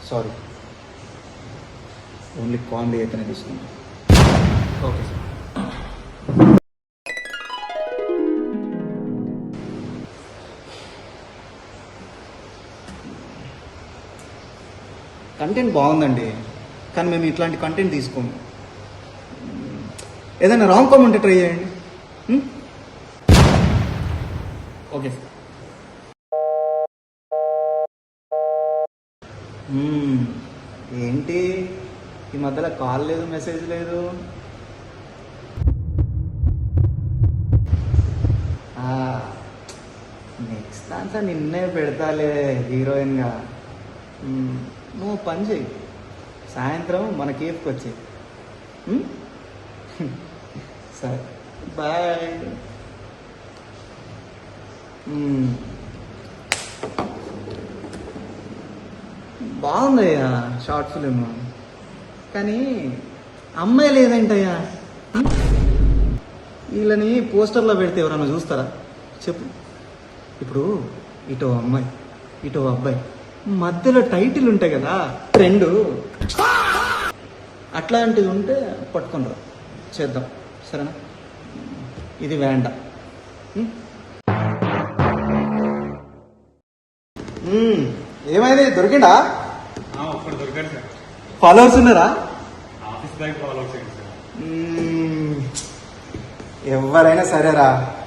Sorry, only comedy అయితేనే తీసుకుంటాం. Okay sir. Content బాగుందండి, కానీ మేము ఇట్లాంటి కంటెంట్ తీసుకోము. ఏదైనా రాంగ్ కామ్ ఉంటే ట్రై చేయండి. Okay sir. ఏంటి ఈ మధ్యలో కాల్ లేదు, మెసేజ్ లేదు? నెక్స్ట్ దాంట్లో నిన్నే పెడతాలే హీరోయిన్గా. నువ్వు పని చెయ్యి, సాయంత్రం మన కేఫ్కి వచ్చేయి. సరే, బాయ్. బాగుందయ్యా షార్ట్ ఫిలిం, కానీ అమ్మాయి లేదంటయ్యా. వీళ్ళని పోస్టర్లో పెడితే ఎవరన్నా చూస్తారా చెప్పు? ఇప్పుడు ఇటో అమ్మాయి, ఇటో అబ్బాయి, మధ్యలో టైటిల్ ఉంటాయి కదా, రెండు అట్లాంటివి ఉంటే పట్టుకుని చేద్దాం, సరేనా? ఇది వేండ. ఏమైంది, దొరికిండా? దొరికాడు సార్. ఫాలోవర్స్ ఉన్నారా? Office bag followers. ఎవరైనా సరేరా,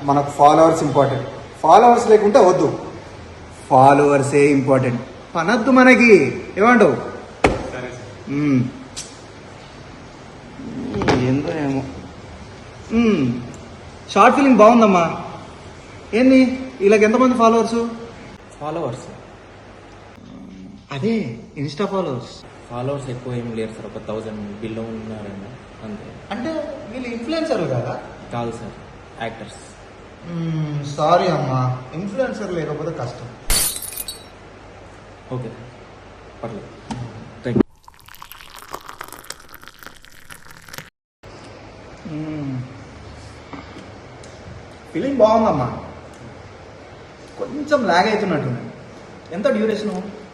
మనకు ఫాలోవర్స్ ఇంపార్టెంట్. ఫాలోవర్స్ లేకుంటే వద్దు, ఫాలోవర్సే ఇంపార్టెంట్. పనద్దు మనకి, ఏమంటావు? సరే సార్. ఏందో ఏమో. షార్ట్ ఫిలిం బాగుందమ్మా. ఏంది వీళ్ళకి ఎంతమంది ఫాలోవర్స్? ఫాలోవర్స్ అదే ఇన్స్టా ఫాలోవర్స్. ఫాలోవర్స్ ఎక్కువ ఏం లేరు సార్, ఒక 1000 బిలో ఉన్నారండి అంతే. అంటే వీళ్ళు ఇన్ఫ్లుయెన్సర్ కదా? కాదు సార్, యాక్టర్స్. సారీ అమ్మా, ఇన్ఫ్లుయెన్సర్ లేకపోతే కష్టం. ఓకే, పర్లేదు. ఫిలిం బాగుందమ్మా, కొంచెం లాగ్ అవుతున్నట్టుంది. ఎంత డ్యూరేషన్?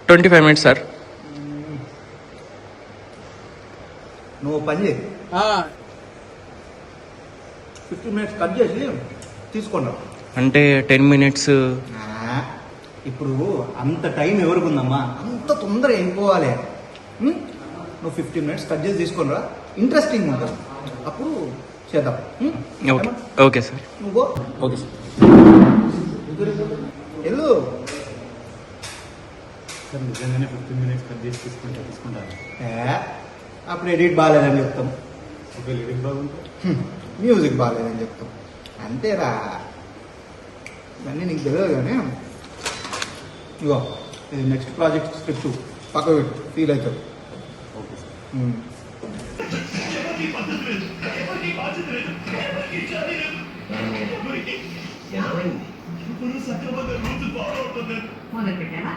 25 minutes sir. నువ్వు పని చేయి, 15 minutes కట్ చేసి తీసుకున్నా. అంటే 10 minutes. ఇప్పుడు అంత టైం ఎవరికి ఉందమ్మా? అంత తొందరగా అయిపోవాలి. నువ్వు 15 minutes కట్ చేసి తీసుకునిరా, ఇంట్రెస్టింగ్ ఉంటుంది, అప్పుడు చేద్దాం. Okay okay sir. నువ్వు ఓకే సార్. వెళ్ళు. సార్ నిజంగానే 15 minutes కట్ చేసి తీసుకుంటాను. అప్పుడు ఎడిట్ బాగాలేదని చెప్తాం, ఒకవేళ ఎడిట్ బాగుంటే మ్యూజిక్ బాగాలేదని చెప్తాం, అంతేరా. ఇవన్నీ నీకు తెలియదు కానీ ఇగో ఇది నెక్స్ట్ ప్రాజెక్ట్ స్క్రిప్ట్ పక్క పెట్టు, ఫీల్ అవుతావు. Okay sir. మొదలు పెట్టావా?